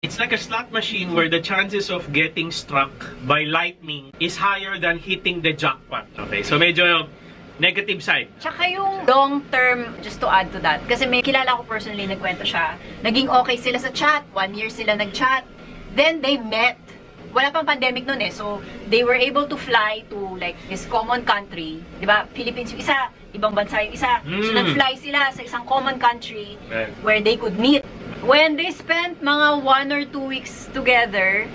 It's like a slot machine where the chances of getting struck by lightning is higher than hitting the jackpot. Okay, so medyo negative side. Tsaka yung long term, just to add to that, kasi may kilala ko personally, nagkwento siya, naging okay sila sa chat, 1 year sila nag-chat, then they met. Wala pang pandemic nun eh, so they were able to fly to like this common country, di ba? Philippines yung isa, ibang bansa yung isa. So nag-fly sila sa isang common country where they could meet. When they spent mga 1 or 2 weeks together,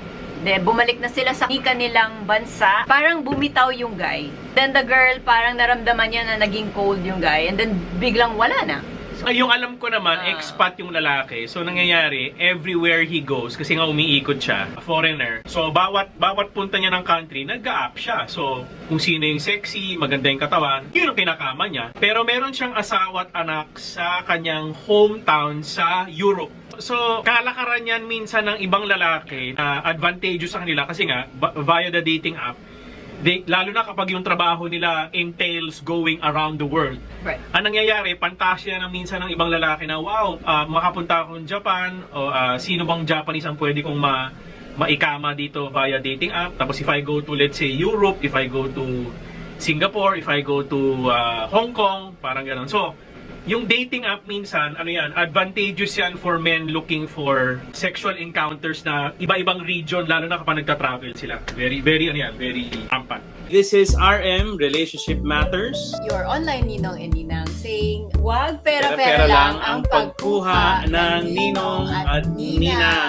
bumalik na sila sa kanilang bansa, parang bumitaw yung guy. Then the girl, parang naramdaman niya na naging cold yung guy, and then biglang wala na. So, yung alam ko naman, expat yung lalaki. So, nangyayari, everywhere he goes, kasi nga umiikot siya, a foreigner. So, bawat punta niya ng country, nag-a-up siya. So, kung sino yung sexy, maganda yung katawan, yun ang kinakama niya. Pero meron siyang asawa at anak sa kanyang hometown sa Europe. So, kalakaran yan minsan ng ibang lalaki na advantageous sa kanila kasi nga, via the dating app, lalo na kapag yung trabaho nila entails going around the world. Right. Ang nangyayari, pantasya ng minsan ng ibang lalaki na, wow, makapunta ako ng Japan, o sino bang Japanese ang pwede kong maikama dito via dating app. Tapos if I go to, let's say, Europe, if I go to Singapore, if I go to Hong Kong, parang gano'n. So, yung dating app minsan, ano yan, advantageous yan for men looking for sexual encounters na iba-ibang region, lalo na kapag nagta-travel sila. Very, ano yan, very rampant. This is RM, Relationship Matters. Your online ninong and ninang saying, wag Pera-pera lang ang pagkuha ng ninong at nina.